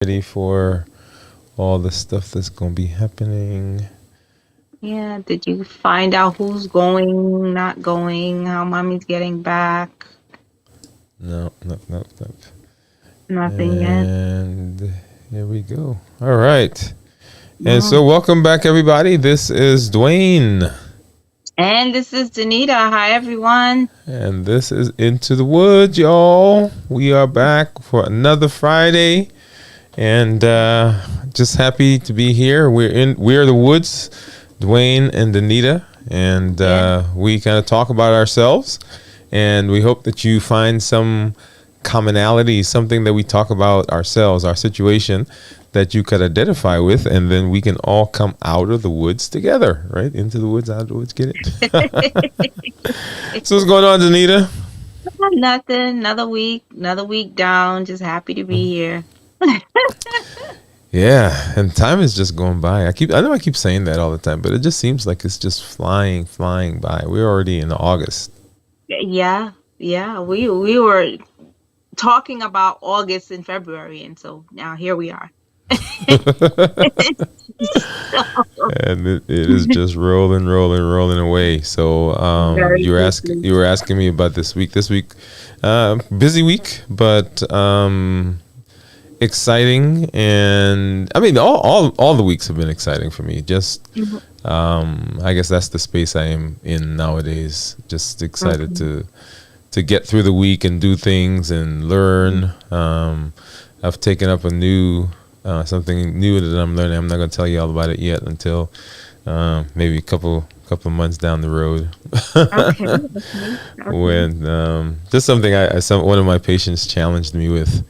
ready for all the stuff that's gonna be happening. Yeah, did you find out who's going, not going, how mommy's getting back? No, no, no, no. Nothing yet. And here we go. All right. And Oh. so, welcome back, everybody. This is Dwayne, And this is Danita. Hi, everyone. and this is Into the Woods, y'all. We are back for another Friday, and just happy to be here. We're the Woods, Dwayne and Danita, and we kind of talk about ourselves, and we hope that you find some commonality, something that we talk about ourselves, our situation that you could identify with, and then we can all come out of the woods together, right? Into the woods, out of the woods, get it? So what's going on, Danita? Nothing. Another week down. Just happy to be here. Yeah, and time is just going by. I know I keep saying that all the time, but it just seems like it's just flying by. We're already in August. Yeah, yeah. We were talking about August and February, and so now here we are. And it is just rolling away. So Very you were asking me about this week. This week, busy week, but exciting. And I mean, all the weeks have been exciting for me. Just I guess that's the space I am in nowadays. Just excited to get through the week and do things and learn. I've taken up a new something new that I'm learning. I'm not going to tell you all about it yet until maybe a couple months down the road. Okay. When just something one of my patients challenged me with,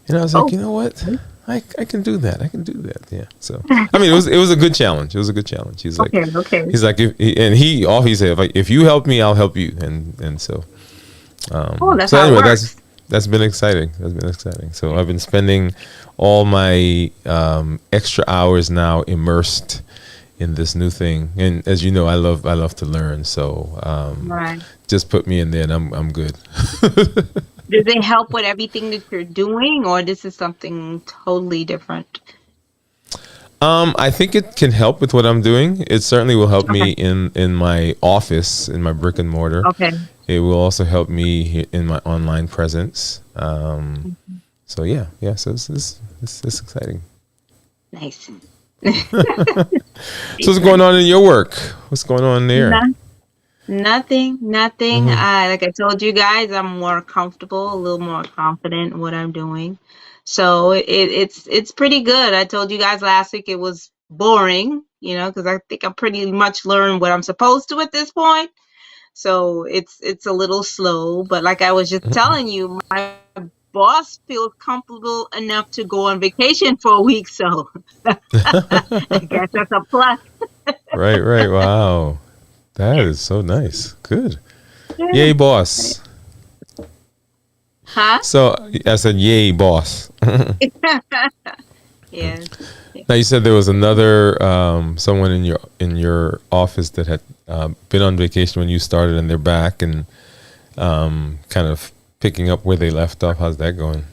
and I was like, you know what? I can do that. I can do that. Yeah. So I mean, it was a good challenge. It was a good challenge. He's like, Okay. he's like, all he said, like, if you help me, I'll help you. And so. That's So how it anyway, works. that's been exciting. That's been exciting. So I've been spending all my extra hours now immersed in this new thing, and as you know, I love to learn. So Right. just put me in there, and I'm good. Does it help with everything that you're doing, or this is something totally different? I think it can help with what I'm doing. It certainly will help Okay. me in my office, in my brick and mortar. Okay. It will also help me in my online presence. So yeah. So it's exciting. Nice. So what's going on in your work? What's going on there? No- Nothing. Mm-hmm. Like I told you guys, I'm more comfortable, a little more confident in what I'm doing. So it's pretty good. I told you guys last week it was boring, because I think I pretty much learned what I'm supposed to at this point. So it's a little slow, but like I was just telling you, my boss feels comfortable enough to go on vacation for a week, so I guess that's a plus. Right. Wow. That is so nice. Good. Yay, boss. Huh? So I said, yay, boss. Yes. Now you said there was another someone in your office that had been on vacation when you started, and they're back and kind of picking up where they left off. How's that going?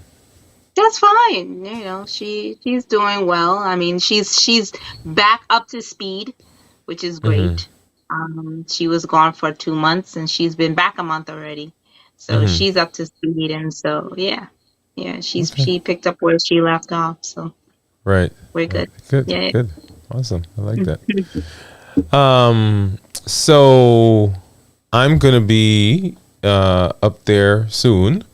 That's fine. She's doing well. I mean, she's back up to speed, which is Mm-hmm. great. She was gone for 2 months and she's been back a month already. So Mm-hmm. she's up to speed, and so yeah. Yeah, Okay. she picked up where she left off, so Right. we're Right. good. Good. Yeah. Good. Awesome. I like that. So I'm gonna be up there soon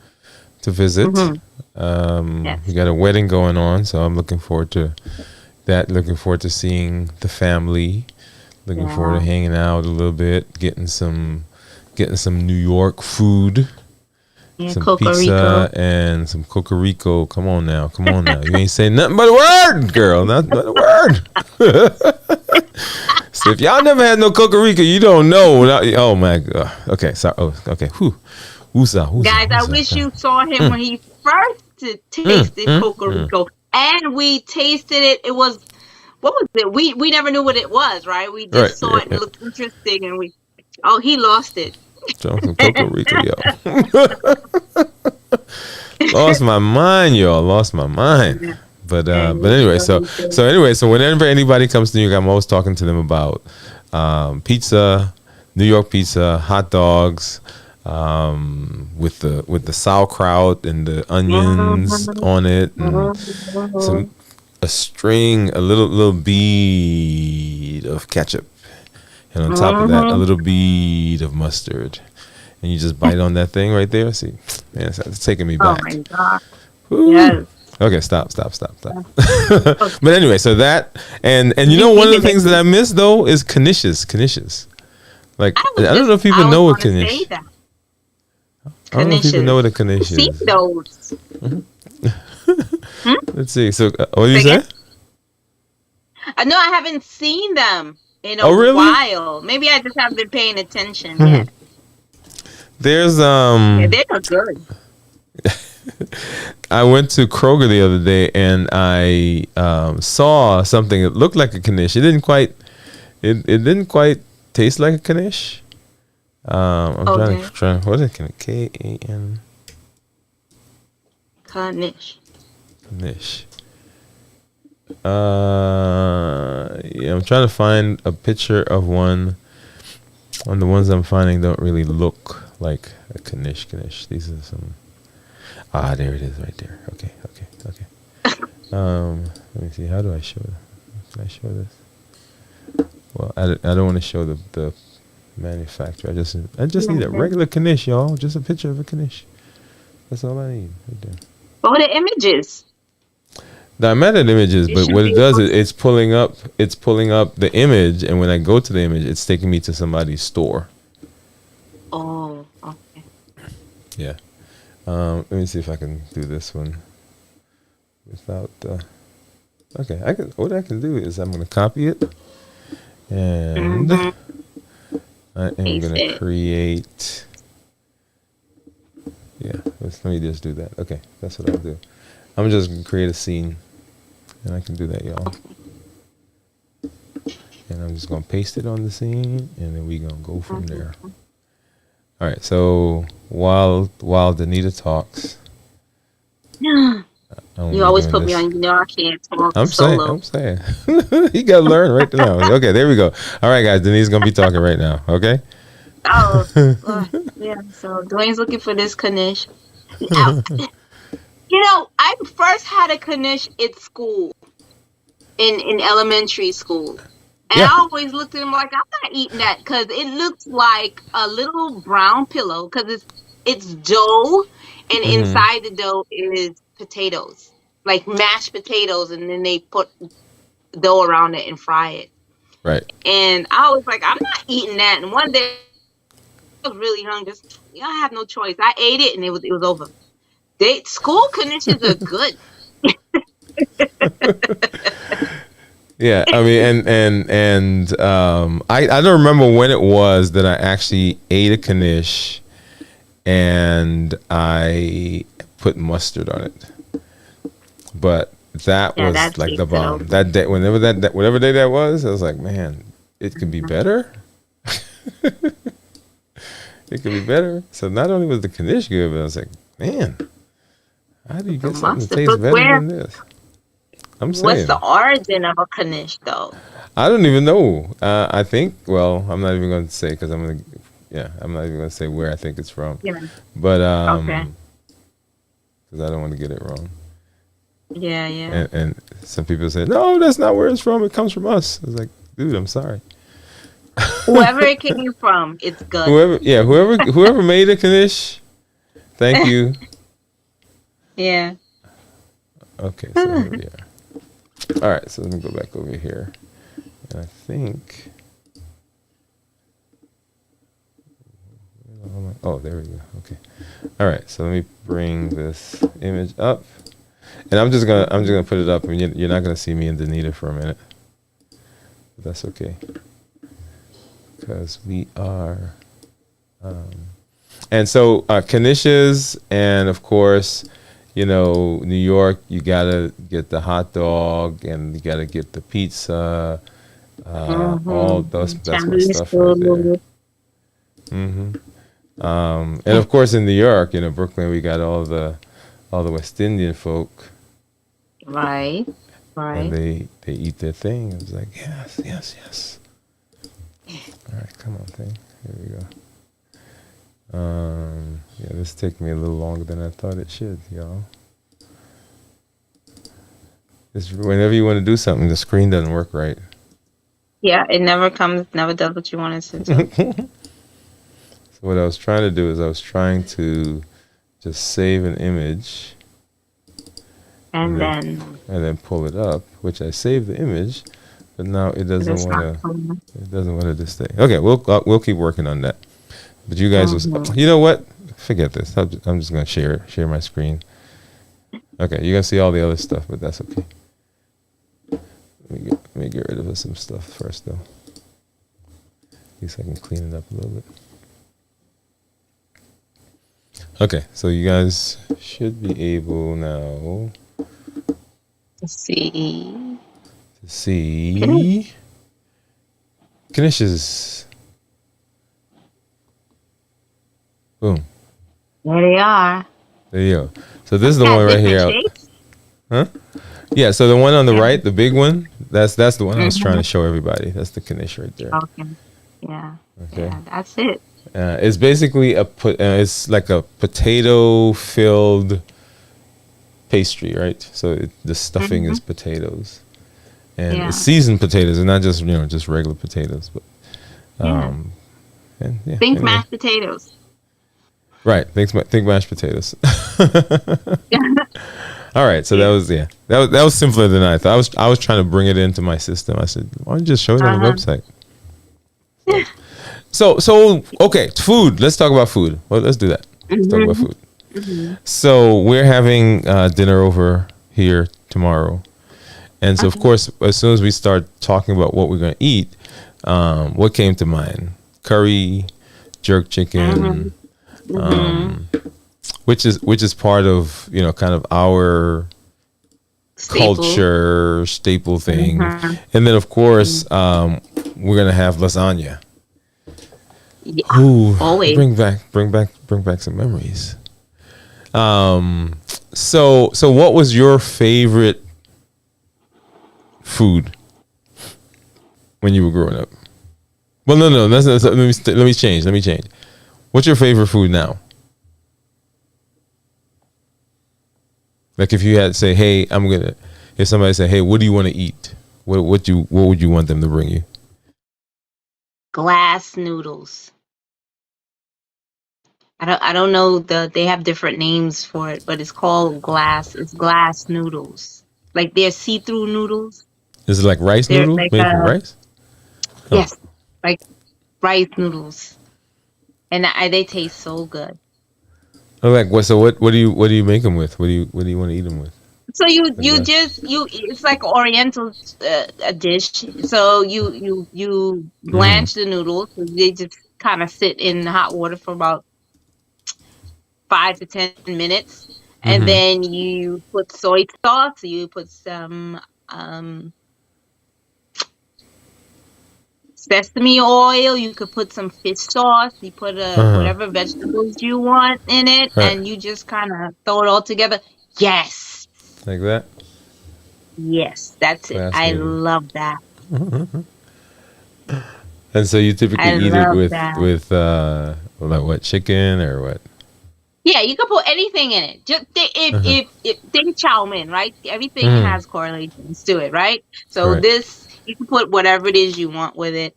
to visit. Hmm. We Yes. got a wedding going on, so I'm looking forward to that. Looking forward to seeing the family. Looking forward Yeah. to hanging out a little bit, getting some New York food, Yeah, some Coco Rico. pizza and some Cocorico. Come on now. You ain't saying nothing but a word, girl. Nothing but a word. So if y'all never had no Cocorico, you don't know. Oh my god. Okay, sorry. Oh, okay. Whew. Guys, I wish you saw him when he first tasted Coco Rico. And we tasted it. It was, what was it? We never knew what it was, right? We Right. just saw it and it looked interesting, and he lost it. Some Cocorico, yo. Lost my mind, y'all. Lost my mind. And but anyway, so he said, so whenever anybody comes to New York, I'm always talking to them about pizza, New York pizza, hot dogs, with the sauerkraut and the onions on it, and some a little bead of ketchup, and on top of that, a little bead of mustard, and you just bite on that thing right there. See, man, it's taking me oh back. my God. Woo. Yes. Okay, stop. Okay. But anyway, so that and you know one of the things that I miss though is knishes. Like I don't know if people I was know what going to say knish. that. I don't know if people know Knishes. what a I've knish seen is. those. Hmm? Let's see. So what did Say you say? again? No, I haven't seen them in a Oh, really? while. Maybe I just haven't been paying attention. Yeah. There's Yeah, they are good. I went to Kroger the other day and I saw something that looked like a knish. It didn't quite taste like a knish. I'm Okay. trying what is it? Kan Knish. knish. Yeah, I'm trying to find a picture of one. And the ones I'm finding don't really look like a knish. These are some. Ah, there it is, right there. Okay. Let me see. How do I show it? Can I show this? Well, I don't want to show the manufacturer. I just need a regular knish, y'all. Just a picture of a knish. That's all I need. Right there. What are the images? Now, I'm at images, You but should what be it does able is it's pulling up the image, and when I go to the image, it's taking me to somebody's store. Oh, okay. Yeah. Let me see if I can do this one without. Okay, What I can do is I'm going to copy it, and Mm-hmm. I am He going to said, create. Yeah, let me just do that. Okay, that's what I'll do. I'm just going to create a scene, and I can do that, y'all. And I'm just going to paste it on the scene, and then we're going to go from there. All right, so while Danita talks, I'm you always doing put me this. on. You know I can't talk I'm solo. saying. You got to learn right now. Okay, there we go. All right, guys, Denise's going to be talking right now, okay? Oh, yeah. So Dwayne's looking for this Kanish. Now, I first had a Kanish at school, in elementary school. And Yeah. I always looked at him like, I'm not eating that because it looks like a little brown pillow because it's dough and Mm-hmm. inside the dough is potatoes, like mashed potatoes, and then they put dough around it and fry it. Right. And I was like, I'm not eating that. And one day I was really hungry. I have no choice. I ate it and it was over. School conditions are good. Yeah, I mean, I don't remember when it was that I actually ate a knish and I put mustard on it. But that Yeah, was that's like the decent. bomb. That day, whatever day that was, I was like, man, it could be better. It could be better. So not only was the knish good, but I was like, man, how do you The get something to mustard. taste But better than this? I'm what's the saying. origin of a Kanish though? I don't even know. I think. Well, I'm not even going to say because I'm gonna. Yeah, I'm not even going to say where I think it's from. Yeah. But Okay. because I don't want to get it wrong. Yeah, yeah. And some people say, no, that's not where it's from. It comes from us. I was like, dude, I'm sorry. Whoever it came from, it's good. Whoever made a knish, thank you. Yeah. Okay, so here we are. All right, so let me go back over here. And I think. Oh, there we go. Okay. All right, so let me bring this image up, and I'm just gonna put it up, and you're not gonna see me and Danita for a minute, but that's okay, because we are. And so knishes, and of course, New York, you gotta get the hot dog, and you gotta get the pizza, all that's good Chinese stuff right there. food. hmm And of course, in New York, Brooklyn, we got all the West Indian folk. Right. and Right. they eat their thing. It was like, yes, yes, yes. All right, come on, thing. Here we go. Yeah, this is taking me a little longer than I thought it should, y'all. Whenever you want to do something, the screen doesn't work right. Yeah, it never comes, never does what you want it to do. So what I was trying to do is I was trying to just save an image And and then then pull it up, which I saved the image, but now it doesn't it's want not to. coming. It doesn't want to just stay. Okay, we'll keep working on that. But you guys was, Mhm. you know what? Forget this. I'm just gonna share my screen. Okay, you're gonna see all the other stuff, but that's okay. Let me get rid of some stuff first, though. At least I can clean it up a little bit. Okay, so you guys should be able now Let's see. to see Kanish's. Boom. There they are. There you go. So this is the Got one right different here. shapes. Huh? Yeah, so the one on the Yeah. right, the big one, that's the one I was trying Mhm. to show everybody. That's the Kanish right there. Okay. Yeah. Okay. Yeah, that's it. It's basically it's like a potato filled pastry, right? So the stuffing is Mhm. potatoes, and Yeah. it's seasoned potatoes, and not just just regular potatoes, but Yeah. and yeah. Think Anyway. mashed potatoes. Right. Think mashed potatoes. All right. So Yeah. that was simpler than I thought. I was trying to bring it into my system. I said, why don't you just show it on the Uh-huh. website? So okay, food. Let's talk about food. Well, let's do that. Let's talk about Mhm. food. Mhm. So we're having dinner over here tomorrow, and so of course, as soon as we start talking about what we're going to eat, what came to mind? Curry, jerk chicken, Mhm. Mhm. which is part of kind of our Staple. culture staple thing, Mhm. and then of course we're gonna have lasagna. Yeah. Ooh, Always. bring back some memories. So what was your favorite food when you were growing up? Well, no. Let me change. What's your favorite food now? Like if you had to say, hey, if somebody said, hey, what do you want to eat? What would you want them to bring you? Glass noodles. I don't know they have different names for it, but it's called glass noodles. Like they're see-through noodles. Is it like rice They're noodle like made from rice? Oh, yes, like rice noodles. And they taste so good. oh, like what? So what do you make them with? What do you want to eat them with? So Like that? you it's like Oriental a dish. So you Mm, blanch the noodles. So they just kind of sit in hot water for about 5 to 10 minutes, and mm-hmm. then you put soy sauce. You put some um, sesame oil. You could put some fish sauce. You put Uh-huh. whatever vegetables you want in it, Right. and you just kind of throw it all together. Yes, Like that. yes, that's it. Glass I noodle. love that. And so you typically I eat it love with that. like what, chicken or what? Yeah, you can put anything in it. Just Uh-huh. if think chow mein, right? Everything Mm, has correlations to it, right? So right. this you can put whatever it is you want with it.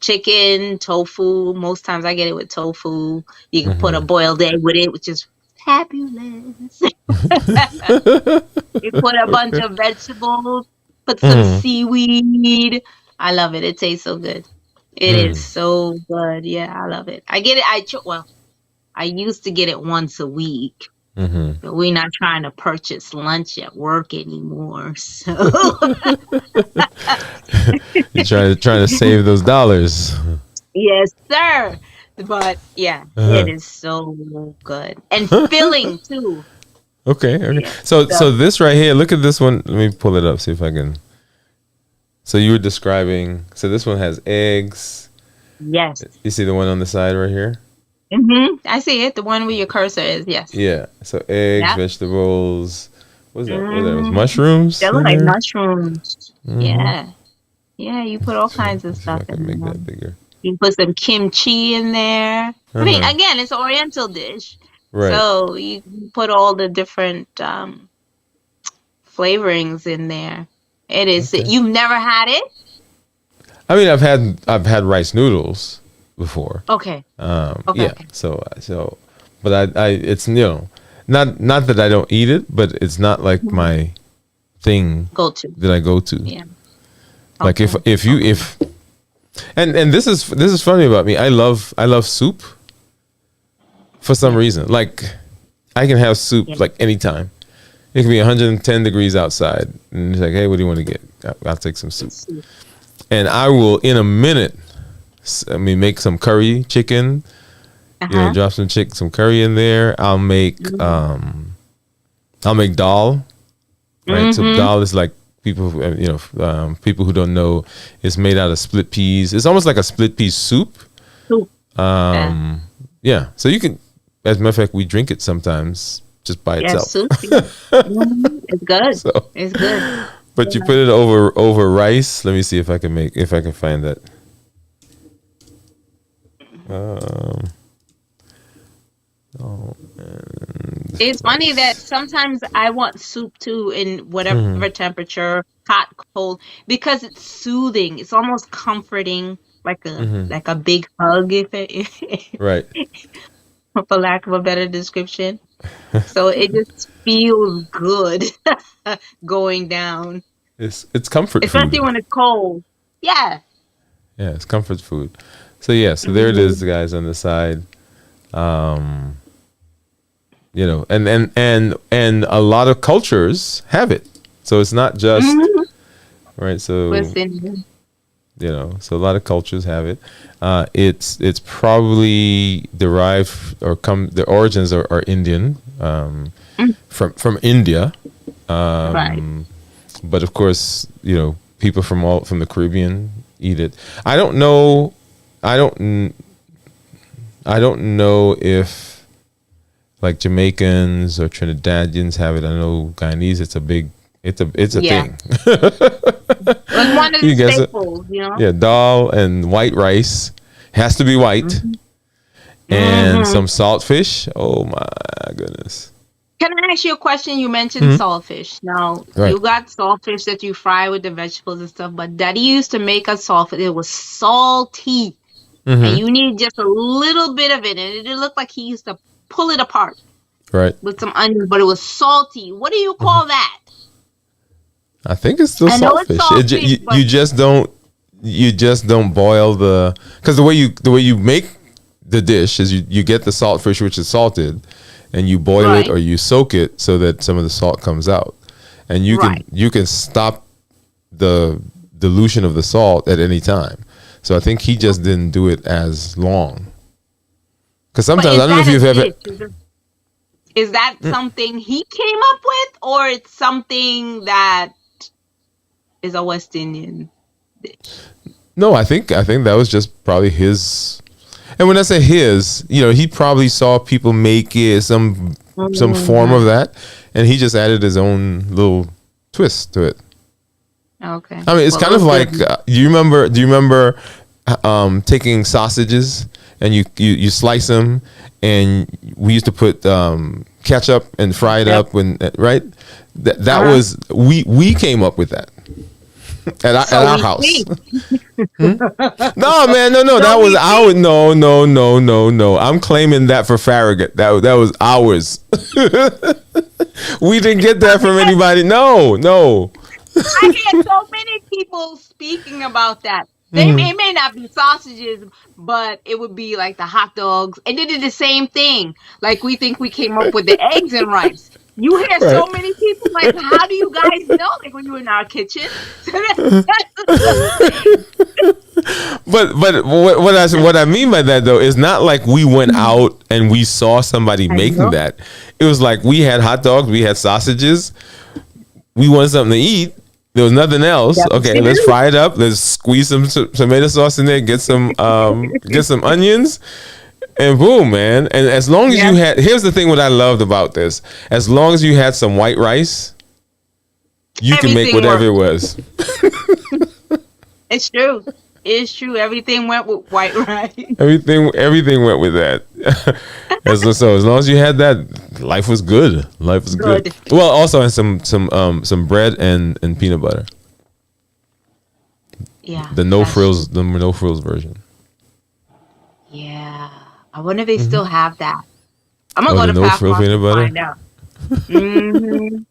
Chicken, tofu. Most times I get it with tofu. You can put a Mm-hmm. boiled egg with it, which is fabulous. You put a bunch Okay. of vegetables, put some Mm, seaweed. I love it. It tastes so good. It is mm, so good. Yeah, I love it. I get it. Well, I used to get it once a week, mm-hmm. but we're not trying to purchase lunch at work anymore. So, You trying to save those dollars. yes, sir. But yeah, it Uh-huh. is so good and filling too. Okay. Okay. Yeah. So So, this right here, look at this one. Let me pull it up, see if I can. So you were describing. So this one has eggs. yes. You see the one on the side right here? I see it. The one where your cursor is. Yes. Yeah. So eggs, Yeah. vegetables, What's that? What that was? Mushrooms They look in like there? mushrooms. Yeah. Yeah, you put all kinds of Let's see if I stuff can in make there. that bigger. You put some kimchi in there. I mean, Uh-huh. again, it's an Oriental dish. Right. So you put all the different flavorings in there. It is. Okay. You've never had it? I mean, I've had rice noodles before. Okay. Okay. Yeah. Okay. So, but I it's not that I don't eat it, but it's not like my thing Go to. that I go to. Yeah. Like Okay. if and this is funny about me. I love soup for some reason. Like I can have soup Yeah. like anytime. It can be 110 degrees outside, and it's like, hey, what do you want to get? I'll take some soup, and I will in a minute. Make some curry chicken. Uh-huh. Drop some curry in there. I'll make dal. Right, so dal is like people people who don't know, it's made out of split peas. It's almost like a split pea soup. Soup. Yeah. So you can, as a matter of fact, we drink it sometimes just by Yeah, itself. soup. It's good. So, It's good. but you put it over rice. Let me see if I can find that. It's funny that sometimes I want soup too in whatever temperature, hot, cold, because it's soothing. It's almost comforting, like a big hug, Right. for lack of a better description. So it just feels good going down, It's comfort especially food. when it's cold. Yeah. Yeah, it's comfort food. So yeah, so there it is, guys, on the side. And a lot of cultures have it. So it's not just right. So Listen. so a lot of cultures have it. It's probably derived or the origins are Indian, from India. Right. But of course, people from the Caribbean eat it. I don't know if like Jamaicans or Trinidadians have it. I know Guyanese. It's a Yeah. thing. It's one of You the guess it. staples, Yeah, dal and white rice has to be white, and some saltfish. Oh my goodness! Can I ask you a question? You mentioned saltfish. Now, Right. you got saltfish that you fry with the vegetables and stuff, but Daddy used to make a saltfish. It was salty, and you need just a little bit of it, and it looked like he used to pull it apart Right. with some onions, but it was salty. What do you call that? I think it's still I know it's saltfish. saltfish, but- You just don't boil because the way you make the dish is you get the saltfish, which is salted, and you boil Right. it or you soak it so that some of the salt comes out, and Right. you can stop the dilution of the salt at any time. So I think he just didn't do it as long. Because But sometimes I don't know if you've ever. Is that something he came up with, or it's something that is a West Indian dish? No, I think that was just probably his. And when I say his, he probably saw people make it, some form of that, and he just added his own little twist to it. Okay. I mean, it's Well, kind of those like good. do you remember taking sausages and you slice them, and we used to put ketchup and fry it up right? That was we came up with that. At our we house. see. No, man, no. That was our no. I'm claiming that for Farragut. That was ours. We didn't get that from anybody. No. I hear so many people speaking about that. It may not be sausages, but it would be like the hot dogs. And they did the same thing. Like we think we came up with the eggs and rice. You hear so Right. many people like, how do you guys know? Like when you were in our kitchen. But what I mean by that though is not like we went out and we saw somebody making know. that. It was like we had hot dogs, we had sausages, we wanted something to eat. There was nothing else. Yeah. Okay, let's fry it up. Let's squeeze some tomato sauce in there. Get some onions, and boom, man. And as long as you had, here's the thing: what I loved about this: as long as you had some white rice, You can make Everything whatever worked. it was. It's true. It's true. Everything went with white rice. Everything went with that. So as long as you had that, life was good. Life was good. Good. Well, also and some bread and peanut butter. Yeah. The no frills version. Yeah. I wonder if they still have that. I'm gonna Oh, go the to no frill Pathmark peanut and butter. find out. hmm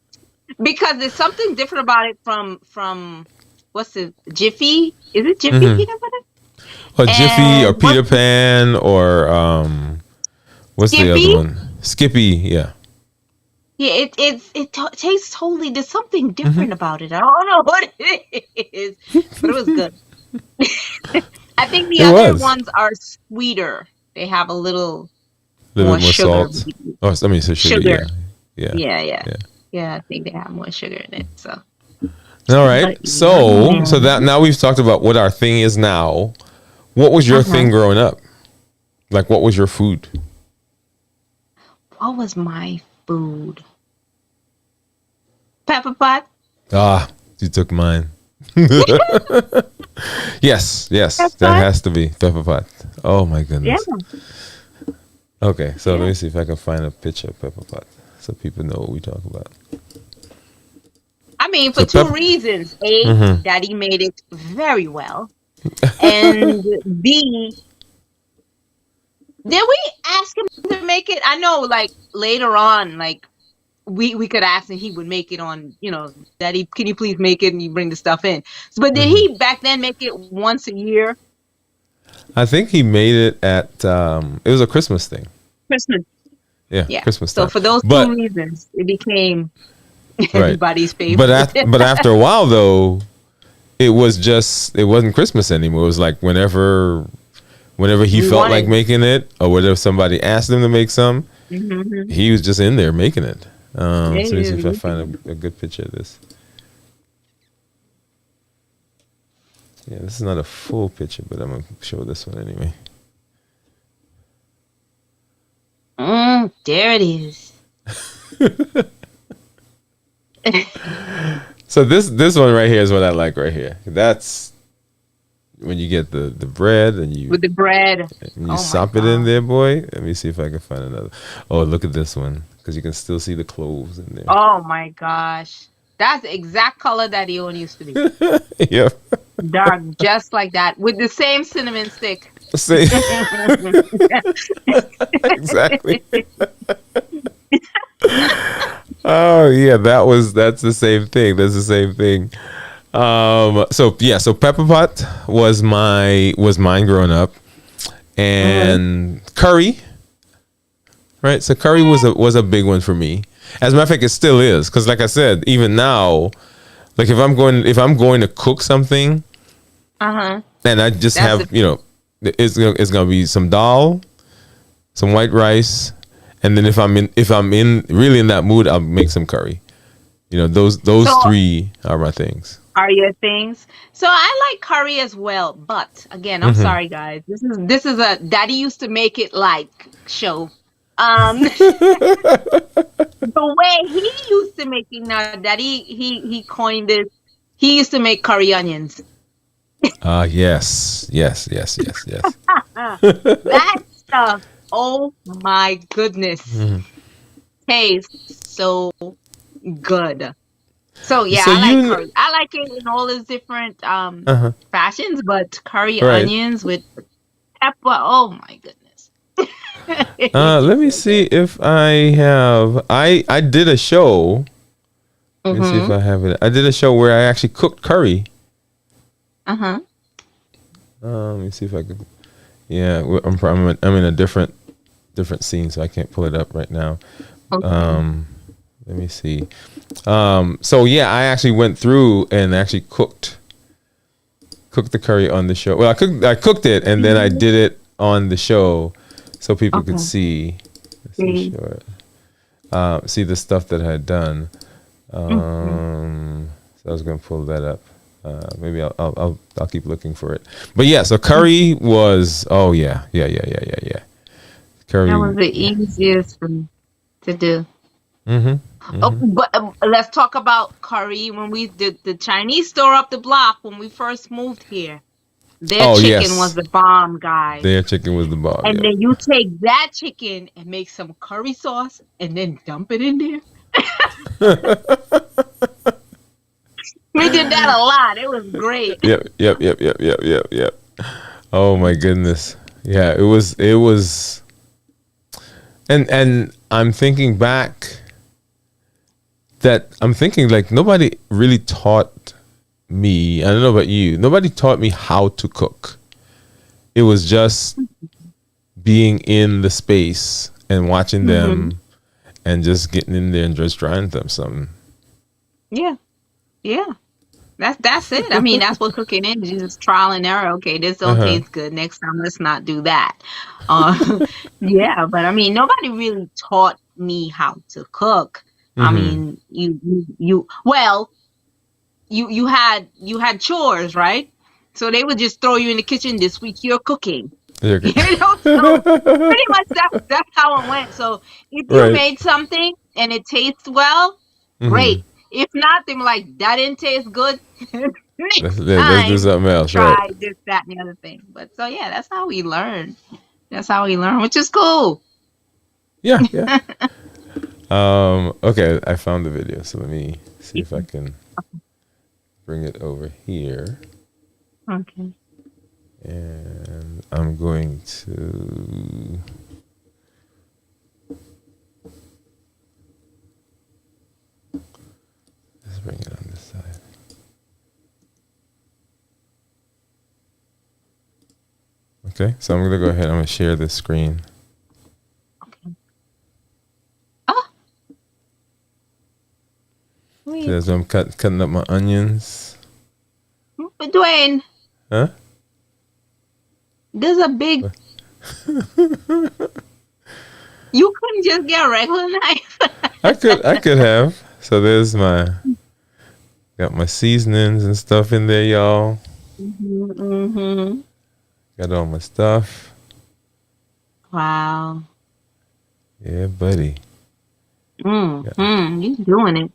Because there's something different about it from what's it? Jiffy? Is it Jiffy Mm-hmm. peanut butter? Or Jiffy or And Peter what's Pan or what's the other Skippy? one? Skippy. Yeah. Yeah, tastes totally. There's something Mm-hmm. different about it. I don't know what it is, but it was good. I think the It other was ones are sweeter. They have a little a little more bit more sugar. salt. Oh, I mean, so sugar. Sugar. Yeah. Yeah. Yeah, yeah. Yeah. Yeah, I think they have more sugar in it. So, All right. but So yeah. that now we've talked about what our thing is now. What was your Uh-huh. thing growing up? Like, what was your food? What was my food? Pepper pot. Ah, you took mine. Yes, Pepper that pot. has to be pepper pot. Oh my Yeah, goodness. Okay, so let yeah. me see if I can find a picture of pepper pot so people know what we talk about. I mean, for So two pepper. reasons. A, Mm-hmm. Daddy made it very well, and B, did we ask him to make it? I know, like later on, like we could ask and he would make it on, Daddy, can you please make it and you bring the stuff in. But did Mm-hmm. he back then make it once a year? I think he made it at it was a Christmas thing. Christmas. Yeah, Yeah. Christmas So time. for those two But reasons, it became right. everybody's favorite. But after a while though, it wasn't Christmas anymore. It was like whenever he We felt like wanted. making it or whenever somebody asked him to make some, Mm-hmm. he was just in there making it. So Yeah, let me see if I yeah, find a good picture of this. Yeah, this is not a full picture, but I'm gonna show this one anyway. there it is. So this one right here is what I like right here. That's when you get the bread and you With the bread. and you Oh my sop it in God. there, boy. Let me see if I can find another. Oh, look at this one because you can still see the cloves in there. Oh my gosh. That's the exact color that the own used to be. Yep. Dark, just like that, with the same cinnamon stick. See, exactly. Oh yeah, that's the same thing. That's the same thing. So pepper pot was mine growing up, and curry. Right, so curry was a big one for me. As a matter of fact, it still is because, like I said, even now, like if I'm going to cook something, Uh-huh. and I just That's have it's gonna be some dal, some white rice, and then if I'm in really in that mood, I'll make some curry. Those So three are my things. are your things. So I like curry as well, but again, I'm Hmm. sorry guys. This is a Daddy used to make it like show. The way he used to make it now, Daddy he coined this. He used to make curry onions. Yes, yes, yes, yes, yes. That stuff, oh my goodness, Mhm. tastes so good. So yeah, So I like you, curry. I like it in all its different uh-huh. fashions, but curry Right. onions with pepper, oh my goodness. Let me see if I have. I did a show. Let me see if Mm-hmm. I have it. I did a show where I actually cooked curry. Uh-huh. Let me see if I could. Yeah, I'm in a different scene, so I can't pull it up right now. Okay. Let me see. So yeah, I actually went through and actually cooked the curry on the show. Well, I cooked it and then I did it on the show so people could Okay. see. Let's see, See. sure. See the stuff that I had done. Mhm. So I was gonna pull that up. Maybe I'll keep looking for it. But yeah, so curry was yeah. That Curry. was the easiest one to do. Oh, but let's talk about curry. When we did the Chinese store up the block when we first moved here, their Oh chicken was yes, the bomb, guys. their chicken was the bomb. And Yep. then you take that chicken and make some curry sauce and then dump it in there. We did that a lot. It was great. Yep. Oh my goodness. Yeah, it was and I'm thinking back that I'm thinking like nobody really taught me. I don't know about you. Nobody taught me how to cook. It was just being in the space and watching them and just getting in there and just trying them something. Yeah. Yeah. That's it. I mean, that's what cooking is. Just trial and error. Okay, this don't Uh-huh. taste good. Next time, let's not do that. Yeah, but I mean, nobody really taught me how to cook. I Mm-hmm. mean, well, you had chores, right? So they would just throw you in the kitchen this week. You're cooking, you know. So pretty much that's how it went. So if you Right. made something and it tastes well, Mm-hmm. great. If not, then like that didn't taste good. Next Let's do time, something else, right? try this, that, and the other thing. But so yeah, that's how we learn. That's how we learn, which is cool. Yeah. Okay, I found the video, so let me see if I can bring it over here. Okay. And I'm going to let's bring it on this side. Okay, so I'm gonna go ahead. I'm gonna share this screen. Okay. Ah, See, wait. as I'm cutting up my onions. But Dwayne, Huh? there's a big. You couldn't just get a regular knife. I could have. So there's my got my seasonings and stuff in there, y'all. Mm-hmm. Got all my stuff. Wow. Yeah, buddy. You doing it?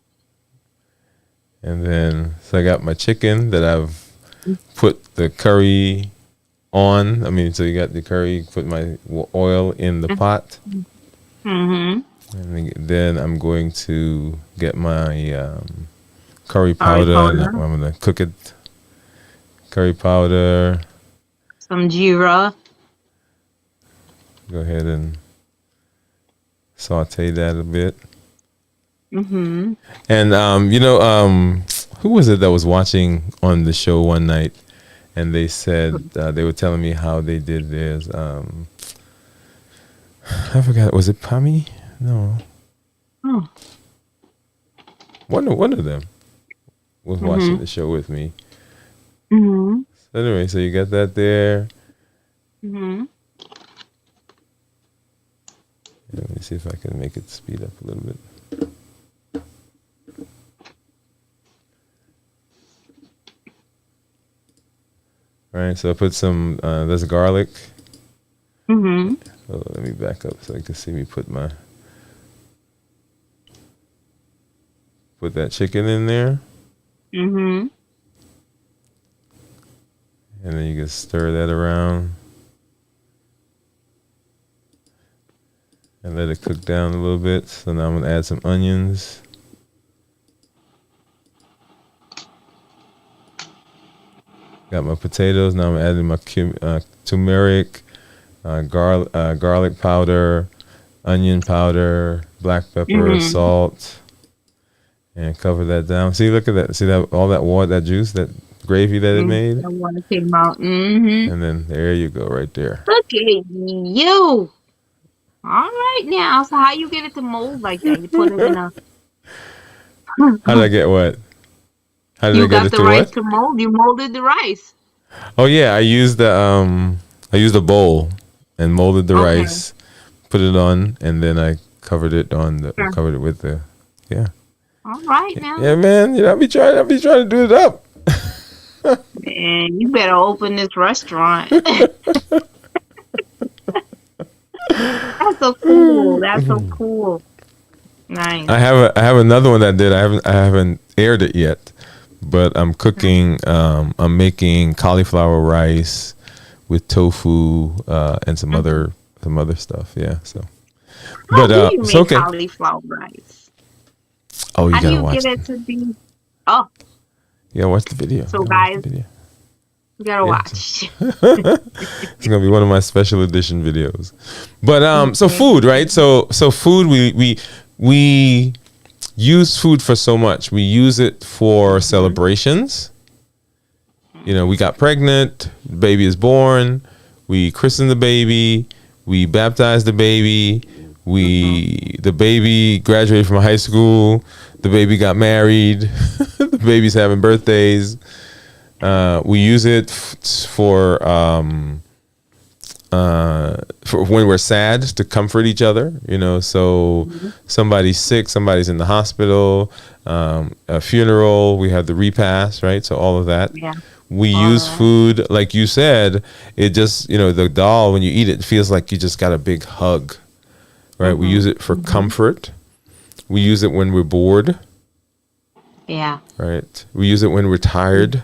And then so I got my chicken that I've put the curry on. I mean, so you got the curry, put my oil in the pot. Mm-hmm. And then I'm going to get my curry Curry powder. And powder, I'm going to cook it. Curry powder. some jeera. Go ahead and saute that a bit. Mm-hmm. And who was it that was watching on the show one night, and they said they were telling me how they did theirs. I forgot. Was it Pami? No, Oh. one of them was watching Mm-hmm. the show with me. Mm-hmm. So anyway, so you got that there. Mm-hmm. Let me see if I can make it speed up a little bit. All right, so I put some. There's garlic. Mm-hmm. Oh, let me back up so you can see me put that chicken in there, Mm-hmm. and then you can stir that around and let it cook down a little bit. So now I'm gonna add some onions. Got my potatoes. Now I'm adding my turmeric, garlic powder, onion powder, black pepper, Mm-hmm. salt, and cover that down. See, look at that. See that all that water, that juice, that gravy that it made, I want to came out. Mm-hmm. and then there you go, right there. Look at you. All right now. So how you get it to mold like that? You put it in a. How did I get what? How did I You get got it the to rice what? to mold. You molded the rice. Oh yeah, I used a bowl and molded the Okay. rice, put it on, and then I covered it Sure. covered it with the yeah. All right now. Yeah, man. I be trying to do it up. Man, you better open this restaurant. That's so cool. That's so cool. Nice. I have another one that I did. I haven't aired it yet, but I'm cooking. I'm making cauliflower rice with tofu and some other stuff. Yeah. So, How but do you it's make okay. cauliflower rice? Oh, you How do gotta you watch get it. it to be? Oh, Yeah, watch the video. so Yeah, watch the guys, video. you gotta Yeah. watch. It's gonna be one of my special edition videos. But so Okay. food, right? So food, we use food for so much. We use it for celebrations. You know, we got pregnant, the baby is born, we christen the baby, we baptize the baby, the baby graduated from high school, the baby got married, the baby's having birthdays. We use it for when we're sad to comfort each other, you know. So somebody's sick, somebody's in the hospital, a funeral, we have the repast, right? So all of that. Yeah. We All use right. food, like you said, it just, you know, the dal, when you eat it, it feels like you just got a big hug, right? We use it for comfort. We use it when we're bored, Yeah. right? We use it when we're tired.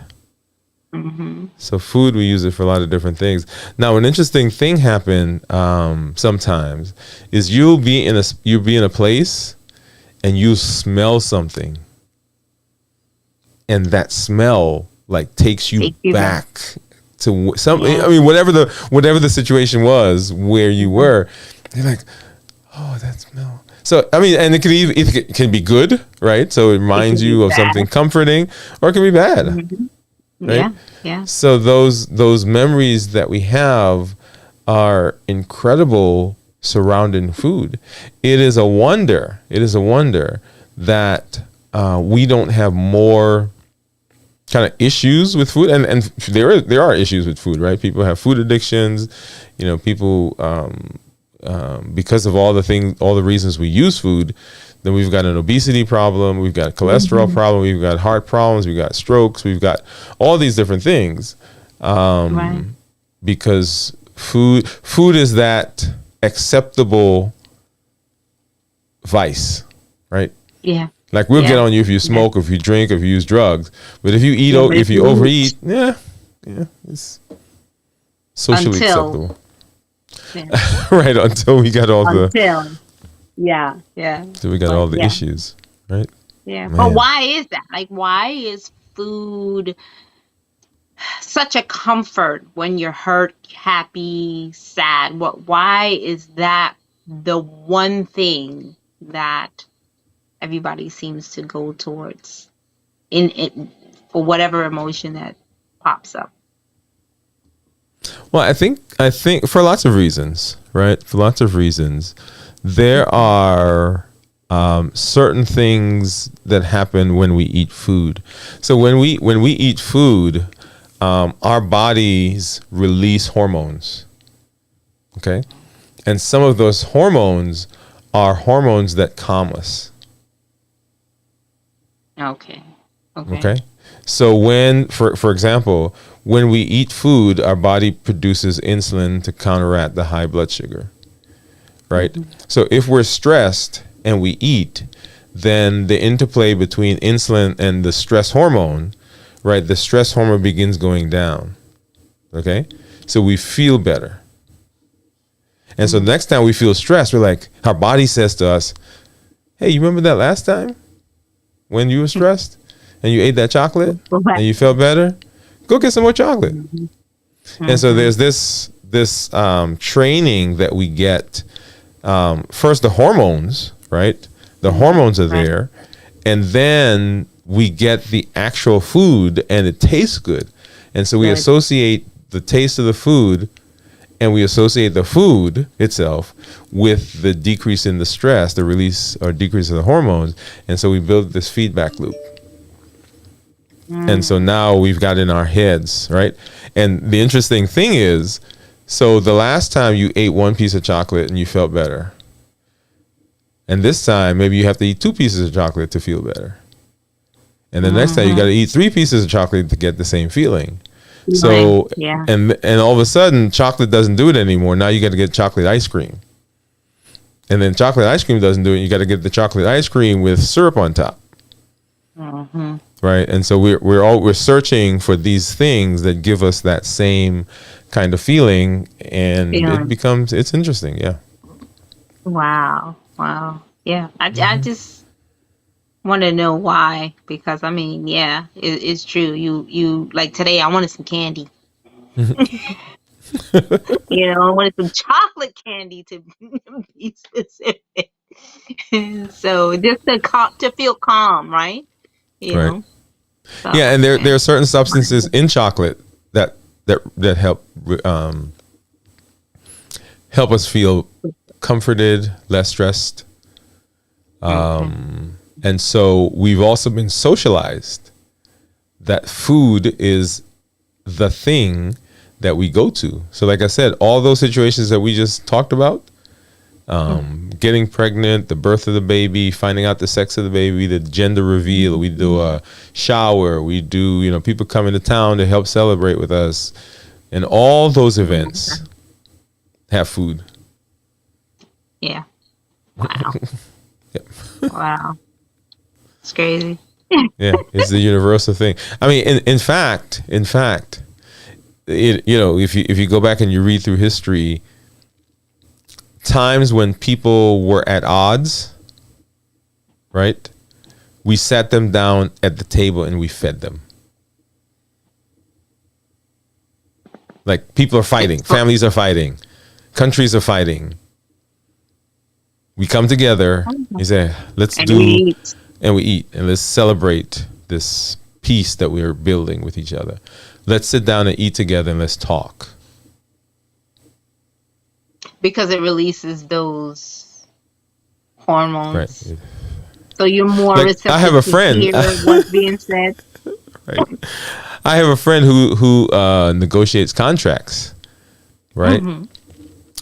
So food, we use it for a lot of different things. Now, an interesting thing happened sometimes is you'll be in a place and you smell something, and that smell like takes you Take you back to something. Yeah. I mean, whatever the situation was where you were, you're like, oh, that smell. So I mean, and it can be good, right? So it reminds be you of bad. something comforting, or it can be bad. Right? Yeah. Yeah. So those memories that we have are incredible surrounding food. It is a wonder. It is a wonder that we don't have more kind of issues with food, and there are issues with food, right? People have food addictions. You know, people because of all the reasons we use food. Then we've got an obesity problem, we've got a cholesterol problem, we've got heart problems, we've got strokes, we've got all these different things. Right. Because food is that acceptable vice, right? Yeah. Like we'll get Yeah. on you if you smoke, if you drink, if you use drugs. But if you eat, Yeah, but if if you you overeat, yeah, it's socially Until- acceptable, Yeah. right? Until we got all the Until. Yeah. Yeah. Yeah. issues, right? Yeah. Man. But why is that? Like, why is food such a comfort when you're hurt, happy, sad? Why is that the one thing that everybody seems to go towards in it for whatever emotion that pops up? Well, I think for lots of reasons, right? For lots of reasons, there are certain things that happen when we eat food. So when we eat food, our bodies release hormones. Okay, and some of those hormones are hormones that calm us. Okay. Okay. So when, for example, when we eat food, our body produces insulin to counteract the high blood sugar, right? So if we're stressed and we eat, then the interplay between insulin and the stress hormone, right? The stress hormone begins going down. Okay. So we feel better. And so the next time we feel stressed, we're like, our body says to us, hey, you remember that last time when you were stressed and you ate that chocolate and you felt better? Go get some more chocolate. And so there's this training that we get. First, the hormones, right? The hormones are there. And then we get the actual food and it tastes good. And so we Right. associate the taste of the food and we associate the food itself with the decrease in the stress, the release or decrease of the hormones. And so we build this feedback loop. And so now we've got in our heads, right? And the interesting thing is, so the last time you ate one piece of chocolate and you felt better. And this time, maybe you have to eat 2 pieces of chocolate to feel better. And the next time you got to eat 3 pieces of chocolate to get the same feeling. So, Yeah. and all of a sudden, chocolate doesn't do it anymore. Now you got to get chocolate ice cream. And then chocolate ice cream doesn't do it. You got to get the chocolate ice cream with syrup on top. Mm-hmm. Right. And so we're searching for these things that give us that same kind of feeling, and it's interesting. Yeah. Wow. Yeah. I just want to know why, because I mean, yeah, it's true. You like today, I wanted some candy. I wanted some chocolate candy to be specific. So just to feel calm, right? Right. So, yeah, and there are certain substances in chocolate that help us feel comforted, less stressed. And so we've also been socialized that food is the thing that we go to. So like I said, all those situations that we just talked about, getting pregnant, the birth of the baby, finding out the sex of the baby, the gender reveal, we do a shower, we do, people come into town to help celebrate with us. And all those events have food. Yeah. Wow. Yep. Wow. It's crazy. Yeah, it's the universal thing. I mean, in fact, if you go back and you read through history, times when people were at odds, right? We sat them down at the table and we fed them. Like people are fighting, families are fighting, countries are fighting. We come together, you say, and we eat, and let's celebrate this peace that we're building with each other. Let's sit down and eat together and let's talk. Because it releases those hormones. Right. So you're more receptive I have a friend. to hear what's being said. Right. I have a friend who negotiates contracts, right? Mm-hmm.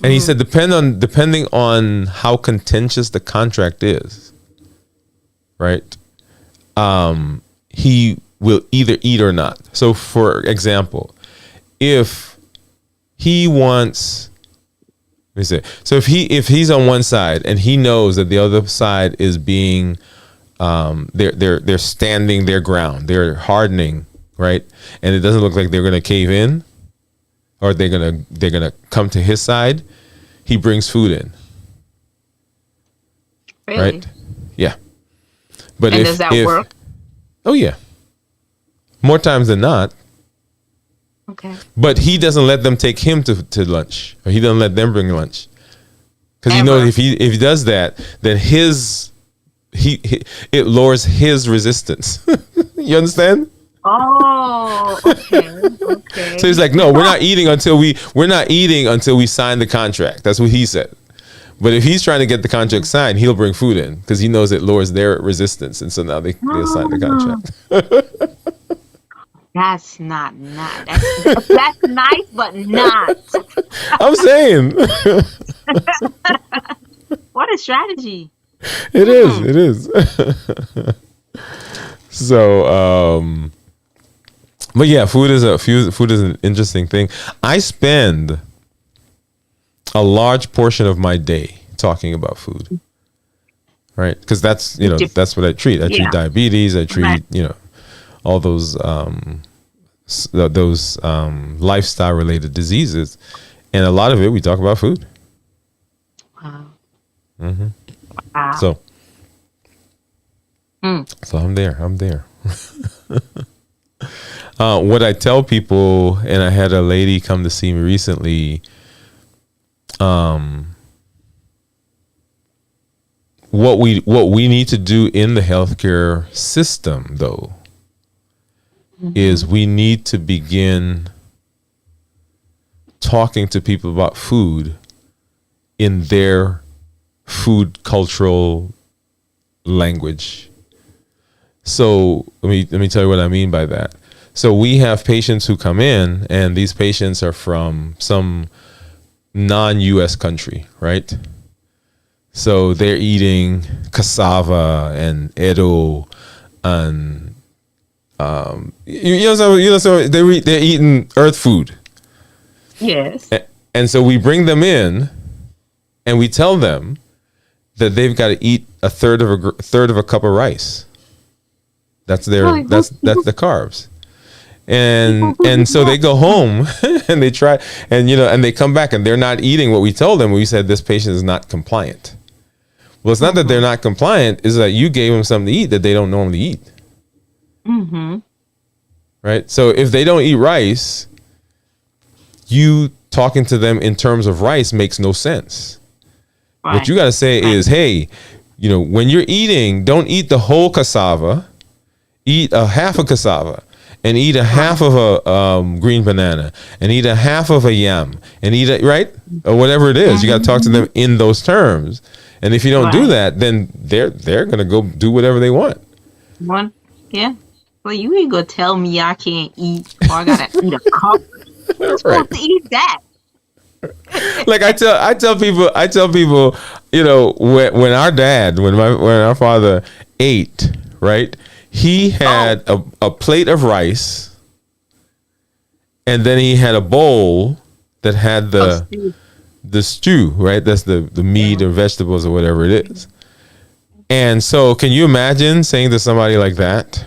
And he said, depending on how contentious the contract is, right? He will either eat or not. So, for example, if he wants, if he's on one side and he knows that the other side is being, they're standing their ground, they're hardening, right? And it doesn't look like they're going to cave in, or they're gonna come to his side, he brings food in. Really? Right? Yeah. But does that work? Oh yeah. More times than not. Okay. But he doesn't let them take him to lunch, or he doesn't let them bring lunch, because he knows if he does that, then it lowers his resistance. You understand? Oh, okay. So he's like, no, we're not eating until we sign the contract. That's what he said. But if he's trying to get the contract signed, he'll bring food in because he knows it lowers their resistance, and so now they'll sign the contract. That's not nice. That's nice, but not. I'm saying. What a strategy. It is. So, but yeah, food is an interesting thing. I spend a large portion of my day talking about food, right? Because that's what I treat. I treat diabetes. I treat all those lifestyle related diseases, and a lot of it we talk about food. Wow. Mm-hmm. Wow. So I'm there. What I tell people, and I had a lady come to see me recently, what we need to do in the healthcare system, though, is we need to begin talking to people about food in their food cultural language. So let me tell you what I mean by that. So we have patients who come in, and these patients are from some non-US country, right? So they're eating cassava and edo, and so they're eating earth food. Yes. And so we bring them in, and we tell them, that they've got to eat a third of a cup of rice. That's that's the carbs. And so they go home and they try, and and they come back and they're not eating what we told them. We said this patient is not compliant. Well, it's not that they're not compliant, it's that you gave them something to eat that they don't normally eat. Right? So if they don't eat rice, you talking to them in terms of rice makes no sense. Right. What you got to say is, hey, when you're eating, don't eat the whole cassava. Eat a half a cassava, and eat a half of a green banana, and eat a half of a yam, and eat it, right? Or whatever it is. You got to talk to them in those terms. And if you don't do that, then they're going to go do whatever they want. Yeah. Well, you ain't going to tell me I can't eat, or I got to eat a cup. I'm supposed to eat that. Like I tell people, when our father ate, right? He had a plate of rice, and then he had a bowl that had the stew, right? That's the meat or vegetables or whatever it is. And so can you imagine saying to somebody like that,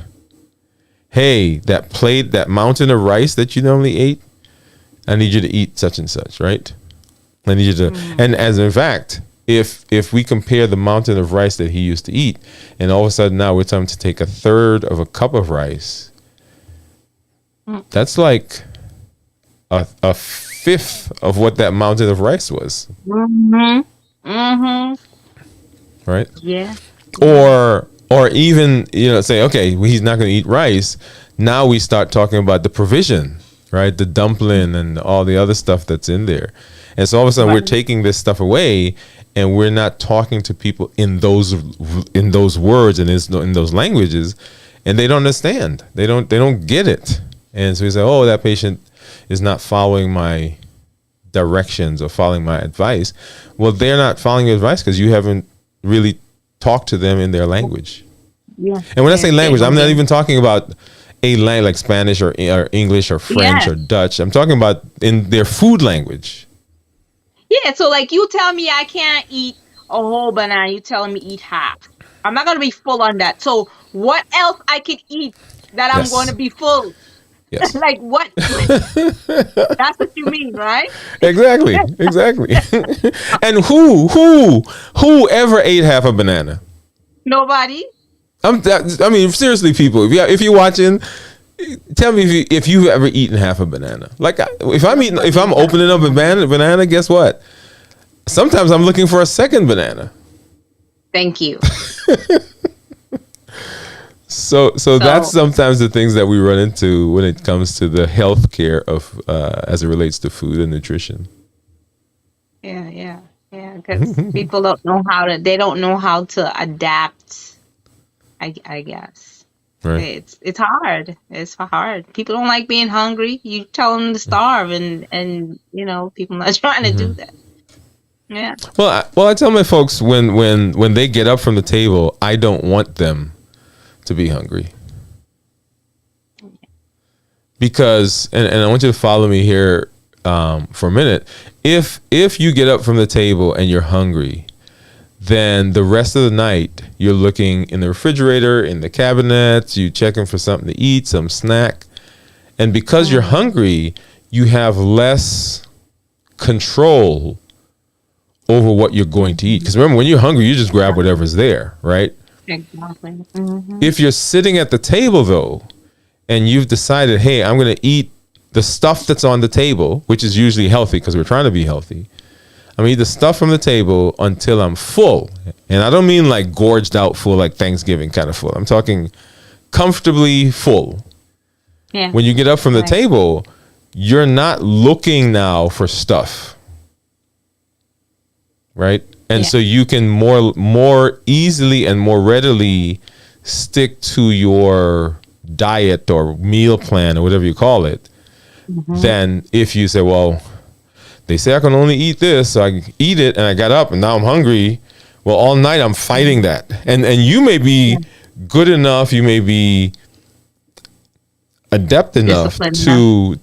hey, that plate, that mountain of rice that you normally ate, I need you to eat such and such, right? I need you to, and as in fact, if we compare the mountain of rice that he used to eat, and all of a sudden now we're telling him to take a third of a cup of rice, that's like a fifth of what that mountain of rice was. Right? Yeah. Or even, say, okay, well, he's not going to eat rice. Now we start talking about the provision, right? The dumpling and all the other stuff that's in there. And so all of a sudden we're taking this stuff away, and we're not talking to people in those words and in those languages, and they don't understand. They don't get it. And so we say, oh, that patient is not following my directions or following my advice. Well, they're not following your advice because you haven't really talked to them in their language. Yeah. And when I say language, I'm not even talking about a language like Spanish or English or French or Dutch. I'm talking about in their food language. Yeah, so like you tell me I can't eat a whole banana, you telling me eat half. I'm not going to be full on that. So what else I could eat that I'm going to be full? Yes. Like what? That's what you mean, right? Exactly. And who ever ate half a banana? Nobody. I mean, seriously, people, if you're watching, tell me if you've ever eaten half a banana. Like if I'm opening up a banana, guess what? Sometimes I'm looking for a second banana. Thank you. So that's sometimes the things that we run into when it comes to the health care of as it relates to food and nutrition. Yeah. Because people don't know how to adapt. I guess. Right. It's hard. It's hard. People don't like being hungry. You tell them to starve, and people not trying to do that. Yeah. Well, I tell my folks when they get up from the table, I don't want them to be hungry. Because and I want you to follow me here for a minute. If you get up from the table and you're hungry, then the rest of the night you're looking in the refrigerator, in the cabinets, you checking for something to eat, some snack. And because you're hungry, you have less control over what you're going to eat. Because remember, when you're hungry, you just grab whatever's there, right? Exactly. Mm-hmm. If you're sitting at the table, though, and you've decided, hey, I'm going to eat the stuff that's on the table, which is usually healthy because we're trying to be healthy. I'm going to eat the stuff from the table until I'm full. And I don't mean like gorged out full, like Thanksgiving kind of full. I'm talking comfortably full. Yeah. When you get up from the table, you're not looking now for stuff. Right? And so you can more easily and more readily stick to your diet or meal plan or whatever you call it than if you say, well, they say I can only eat this, so I eat it, and I got up and now I'm hungry. Well, all night I'm fighting that. And you may be good enough, you may be adept enough to,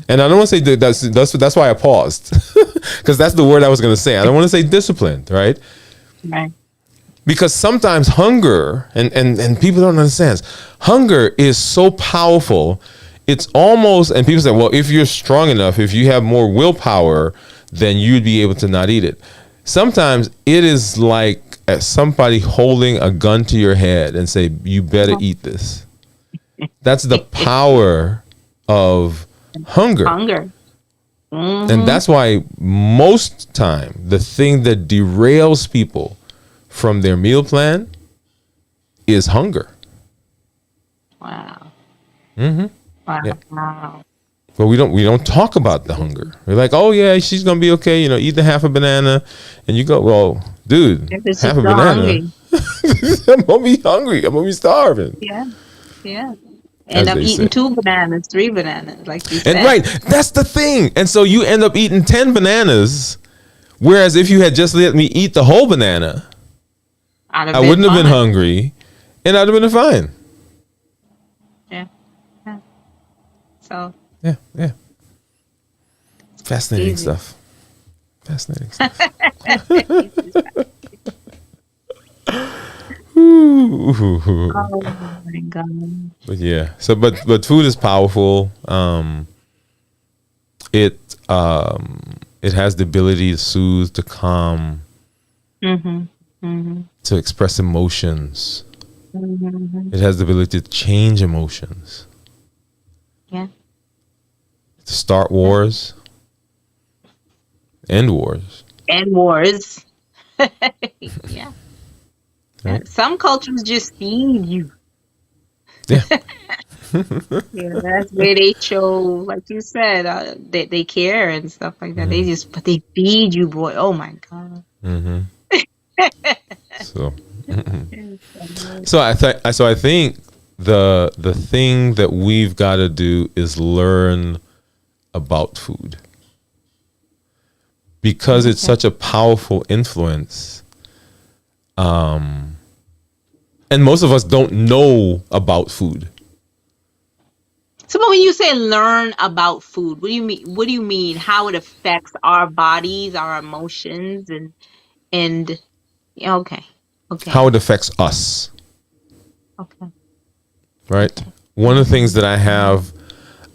and I don't want to say that's why I paused, because that's the word I was going to say. I don't want to say disciplined, right? Right. Because sometimes hunger, and people don't understand, hunger is so powerful. It's almost, and people say, well, if you're strong enough, if you have more willpower, then you'd be able to not eat it. Sometimes it is like somebody holding a gun to your head and say, you better eat this. That's the power of hunger. And that's why most time the thing that derails people from their meal plan is hunger. Wow. Wow. Yeah. But we don't talk about the hunger. We're like, oh yeah, she's gonna be okay. Eat the half a banana, and you go, well, dude, half a banana. I'm gonna be hungry. I'm gonna be starving. Yeah. End up eating 2 bananas, 3 bananas, like you said. And right, that's the thing. And so you end up eating 10 bananas, whereas if you had just let me eat the whole banana, I wouldn't have been hungry, and I'd have been fine. Yeah. So. Yeah. Fascinating stuff. Oh my God. But yeah. So but food is powerful. It has the ability to soothe, to calm, to express emotions. It has the ability to change emotions. Yeah. To start wars. End wars. Yeah. Right? Some cultures just feed you. Yeah. Yeah, that's where they show, like you said, they care and stuff like that. But they feed you, boy. Oh my God. So I think the thing that we've got to do is learn about food, because it's such a powerful influence. And most of us don't know about food. So, but when you say learn about food, what do you mean? What do you mean? How it affects our bodies, our emotions, and okay. How it affects us. Okay. Right. Okay. One of the things that I have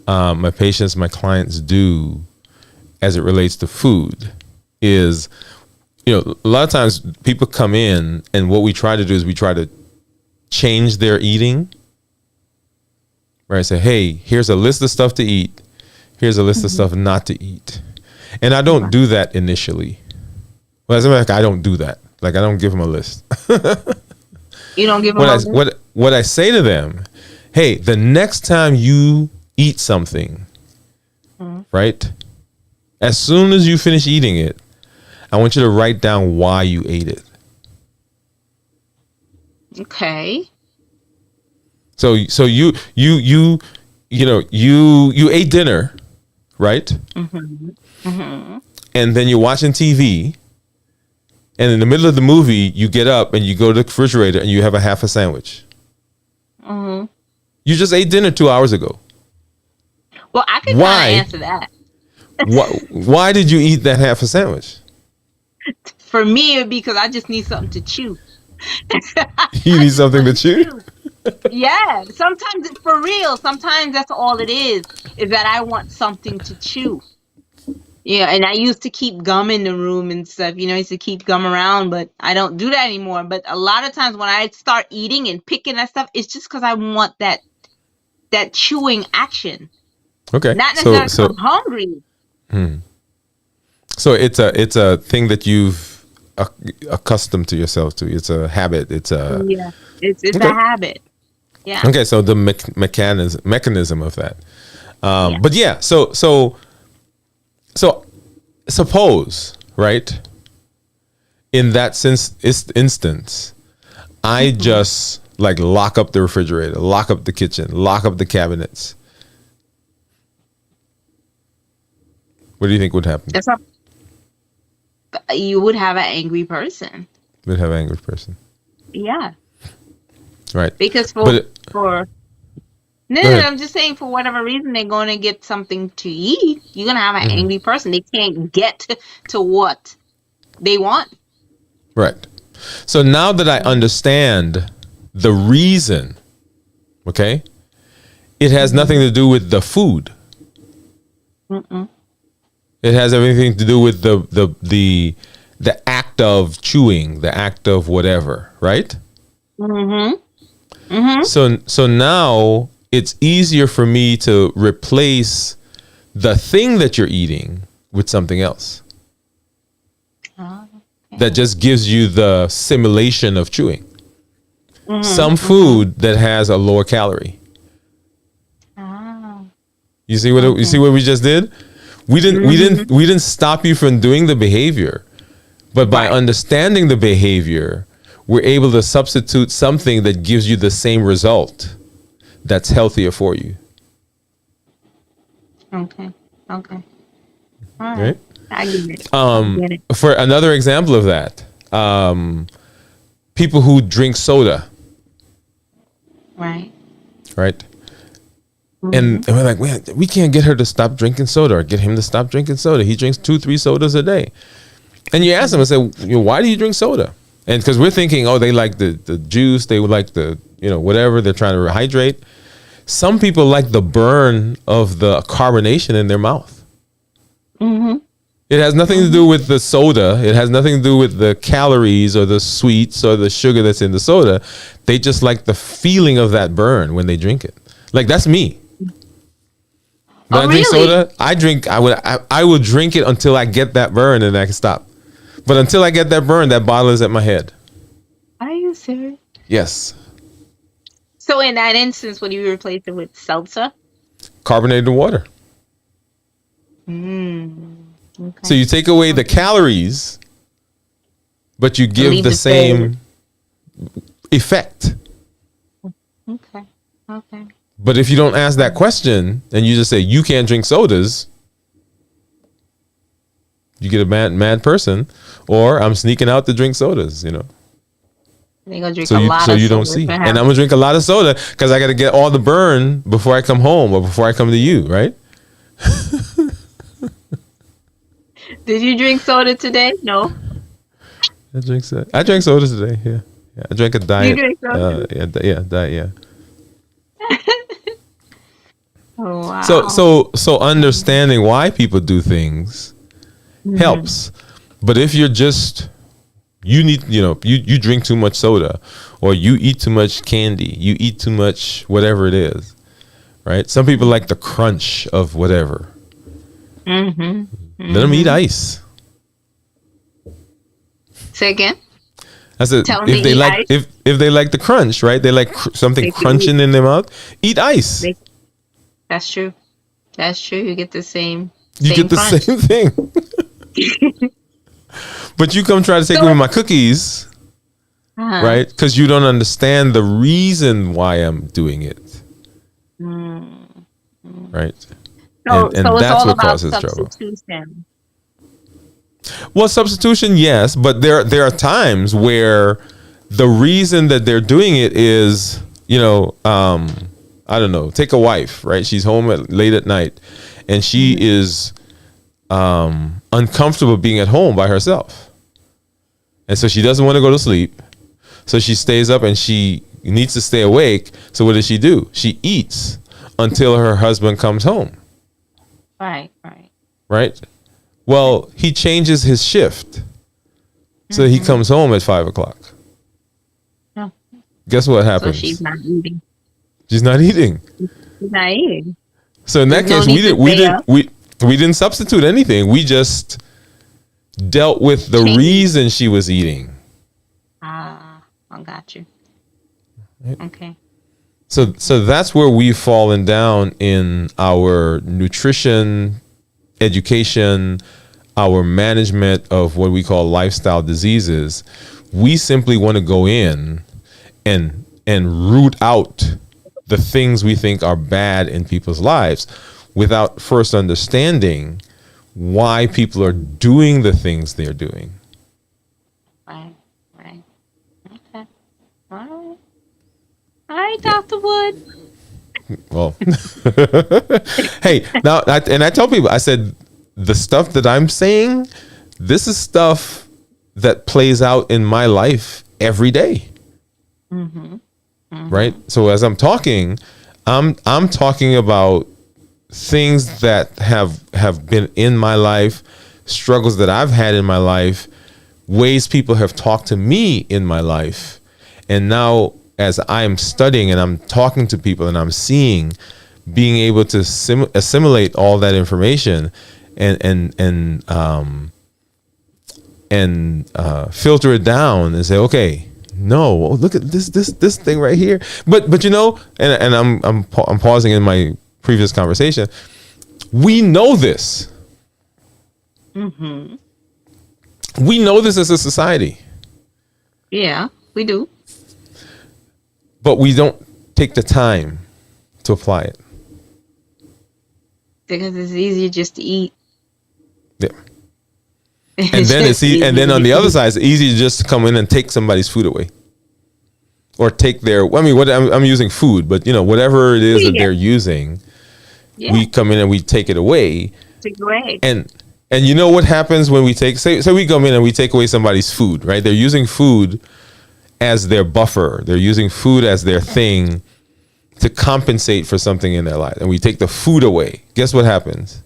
my patients, my clients do as it relates to food is, a lot of times people come in and what we try to do is we try to change their eating. Right? Say, hey, here's a list of stuff to eat. Here's a list of stuff not to eat. And I don't do that initially. Well, as a matter of fact, I don't do that. Like, I don't give them a list. You don't give them a list? What I say to them, hey, the next time you eat something, right? As soon as you finish eating it, I want you to write down why you ate it. Okay. So you ate dinner, right? And then you're watching TV, and in the middle of the movie, you get up and you go to the refrigerator and you have a half a sandwich. You just ate dinner 2 hours ago. Well, I can kind of answer that. Why did you eat that half a sandwich? For me, it would be because I just need something to chew. You need something to chew? Yeah. Sometimes it's for real. Sometimes that's all it is that I want something to chew. Yeah, and I used to keep gum in the room and stuff. I used to keep gum around, but I don't do that anymore. But a lot of times when I start eating and picking that stuff, it's just because I want that chewing action. Okay. Not necessarily because I'm hungry. So it's a thing that you've accustomed to yourself to. It's a habit. It's a a habit. Yeah. Okay. So the mechanism of that. But yeah. So suppose, right, in that instance, I just like lock up the refrigerator, lock up the kitchen, lock up the cabinets. What do you think would happen? You would have an angry person. Would have an angry person. Yeah. Right. Because I'm just saying, for whatever reason, they're going to get something to eat. You're going to have an angry person. They can't get to what they want. Right. So now that I understand the reason, okay, it has nothing to do with the food. Mm-mm. It has everything to do with the act of chewing, the act of whatever, right? Mm-hmm. Mm-hmm. So now it's easier for me to replace the thing that you're eating with something else Oh, that just gives you the simulation of chewing. mm-hmm. Some food that has a lower calorie. Oh. You see what you see what we just did? We didn't stop you from doing the behavior, but by Right. understanding the behavior, we're able to substitute something that gives you the same result that's healthier for you. Okay. Okay. All right. Right? I get it. I get it. For another example of that, people who drink soda, Right. right? And we're like, man, we can't get her to stop drinking soda or get him to stop drinking soda. He drinks 2-3 sodas a day. And you ask him and say, you know, why do you drink soda? And because we're thinking, oh, they like the juice, they would like the, you know, whatever, they're trying to rehydrate. Some people like the burn of the carbonation in their mouth. Mm-hmm. It has nothing to do with the soda. It has nothing to do with the calories or the sweets or the sugar that's in the soda. They just like the feeling of that burn when they drink it. Like, that's me. When I drink soda, I will drink it until I get that burn and I can stop. But until I get that burn, that bottle is at my head. Are you serious? Yes. So in that instance, would you replace it with seltzer? Carbonated water. Okay. So you take away the calories, but you give leave the the same effect. Okay. Okay. But if you don't ask that question and you just say you can't drink sodas, you get a mad person, or I'm sneaking out to drink sodas, you know. They're gonna drink So a you lot so of you don't soda see. for And half- I'm gonna drink a lot of soda because I gotta get all the burn before I come home or before I come to you, right? Did you drink soda today? No. I drank soda today, yeah. Yeah. I drank a diet. drank soda? Diet, yeah. Oh wow. So understanding why people do things helps. But if you're just you drink too much soda or you eat too much candy, you eat too much whatever it is, right? Some people like the crunch of whatever. Let them eat ice. Say again. I said Tell them if to they eat like ice? if they like the crunch, right? They like something They can crunching in their mouth. Eat ice. That's true. That's true. You get the same. You get the crunch. same thing. But you come try to take away my cookies, Uh-huh. right? Because you don't understand the reason why I'm doing it, right? So, And so it's that's all what about causes trouble. substitution. Well, substitution, yes, but there are times where the reason that they're doing it is, I don't know. Take a wife, right? She's home late at night, and she is uncomfortable being at home by herself, and so she doesn't want to go to sleep. So she stays up, and she needs to stay awake. So what does she do? She eats until her husband comes home. Right. Right. Right? Well, he changes his shift. So he comes home at 5:00. Oh. Guess what So happens? she's not eating. She's not eating. She's not eating. So in that There's case, no need to stay we didn't substitute anything. We just dealt with the Change. reason she was eating. I got you. Right. Okay. So that's where we've fallen down in our nutrition, education, our management of what we call lifestyle diseases. We simply want to go in and root out the things we think are bad in people's lives without first understanding why people are doing the things they're doing. Right. Right. Okay. All right. All right, Dr. Wood. Well, hey, now, I tell people, I said, the stuff that I'm saying, this is stuff that plays out in my life every day. Right? So as I'm talking, I'm talking about things that have been in my life, struggles that I've had in my life, ways people have talked to me in my life. And now as I'm studying and I'm talking to people and I'm seeing, being able to assimilate all that information and filter it down and say, okay, no, look at this thing right here. But you know, and I'm pausing in my previous conversation. We know this. Mm-hmm. We know this as a society. Yeah, we do. But we don't take the time to apply it. Because it's easier just to eat. Yeah. And then and then on the other side, it's easy just to come in and take somebody's food away, or take their. I mean, what I'm using food, but you know, whatever it is that they're using, we come in and we take it away. Take it away. And you know what happens when we take say we come in and we take away somebody's food, right? They're using food as their buffer. They're using food as their thing to compensate for something in their life, and we take the food away. Guess what happens?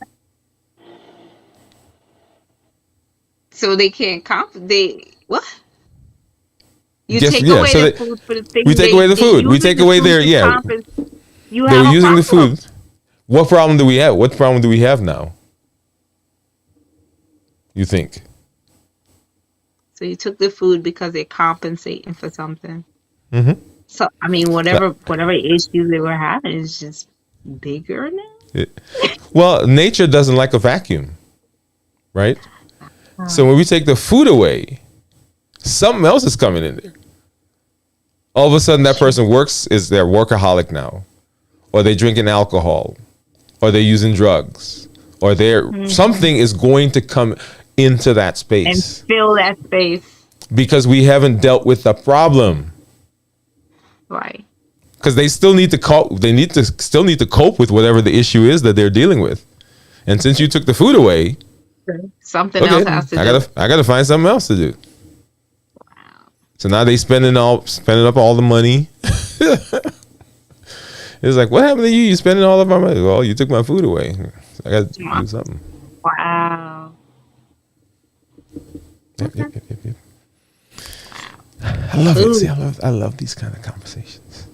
So they can't what? You take away the food for the thing. We take away the food. We take away their You have they were using the food. What problem do we have? What problem do we have now? You think? So you took the food because they're compensating for something. Mm-hmm. So I mean, whatever issue they were having is just bigger now. Well, nature doesn't like a vacuum, right? So when we take the food away, something else is coming in there. All of a sudden, that person is their workaholic now, or they're drinking alcohol, or they're using drugs, or something is going to come into that space and fill that space because we haven't dealt with the problem. Right. Because they still need to cope. They still need to cope with whatever the issue is that they're dealing with. And since you took the food away, something else has to do. I gotta find something else to do. Wow. So now they spending up all the money. It's like, what happened to you? You spending all of our money? Well, you took my food away. I got to do something. Wow. Yep. I love it. See, I love these kind of conversations.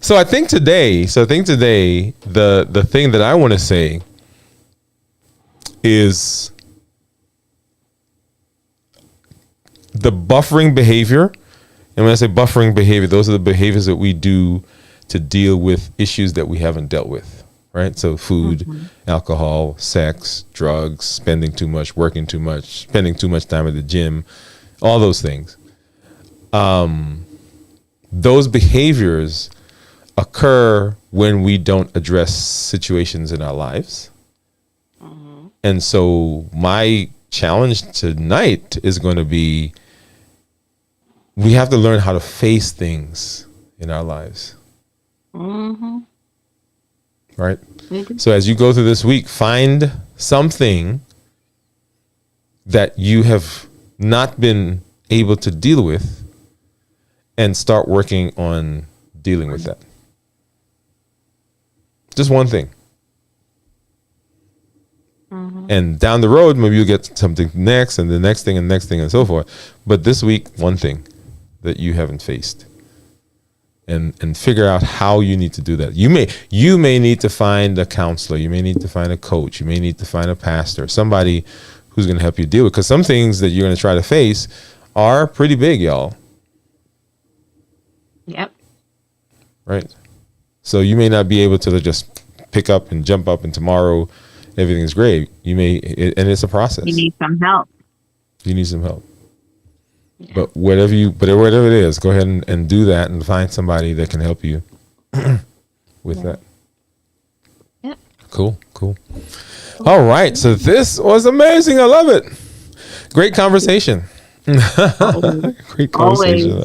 So I think today, the thing that I want to say is the buffering behavior. And when I say buffering behavior, those are the behaviors that we do to deal with issues that we haven't dealt with, right? So food, alcohol, sex, drugs, spending too much, working too much, spending too much time at the gym, all those things. Those behaviors occur when we don't address situations in our lives. And so my challenge tonight is going to be, we have to learn how to face things in our lives. Right? So as you go through this week, find something that you have not been able to deal with and start working on dealing with that. Just one thing. And down the road, maybe you'll get something next and the next thing and next thing and so forth. But this week, one thing that you haven't faced. And figure out how you need to do that. You may need to find a counselor. You may need to find a coach. You may need to find a pastor, somebody who's going to help you deal with. Because some things that you're going to try to face are pretty big, y'all. Yep. Right. So you may not be able to just pick up and jump up and tomorrow everything's great. You may, and it's a process. You need some help. You need some help. Yeah. But whatever it is, go ahead and do that and find somebody that can help you with that. Yep. Cool. All right. So this was amazing. I love it. Great conversation. Great conversation.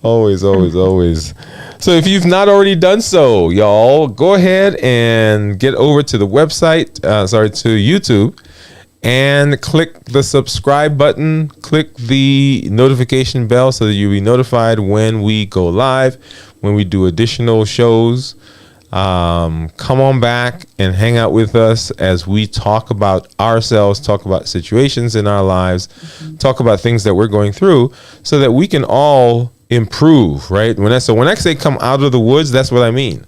Always. So if you've not already done so, y'all, go ahead and get over to the website, to YouTube, and click the subscribe button. Click the notification bell so that you'll be notified when we go live, when we do additional shows. Come on back and hang out with us as we talk about ourselves, talk about situations in our lives, talk about things that we're going through so that we can all improve, right? When I say come out of the woods, that's what I mean.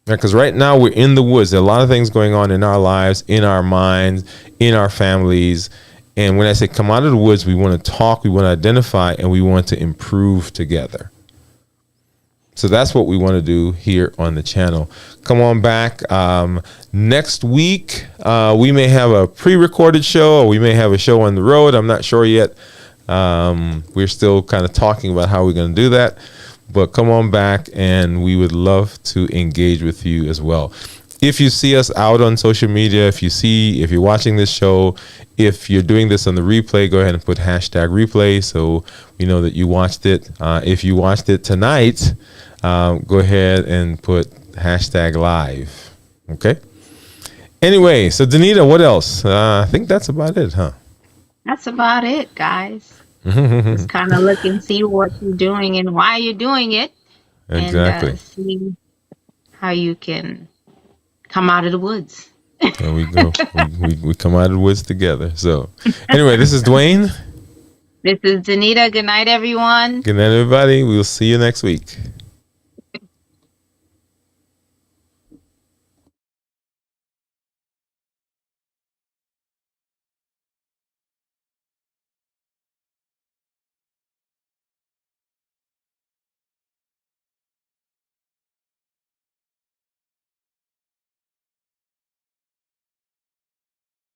Because right now we're in the woods. There are a lot of things going on in our lives, in our minds, in our families. And when I say come out of the woods, we want to talk, we want to identify, and we want to improve together. So that's what we want to do here on the channel. Come on back. Next week, we may have a pre-recorded show, or we may have a show on the road. I'm not sure yet. We're still kind of talking about how we're going to do that. But come on back, and we would love to engage with you as well. If you see us out on social media, if you're watching this show, if you're doing this on the replay, go ahead and put #replay so we know that you watched it. If you watched it tonight, go ahead and put #live. Okay? Anyway, so Danita, what else? I think that's about it, huh? That's about it, guys. Just kind of look and see what you're doing and why you're doing it. Exactly. And see how you can come out of the woods. There we go. we come out of the woods together. So anyway, this is Dwayne. This is Danita. Good night, everyone. Good night, everybody. We'll see you next week.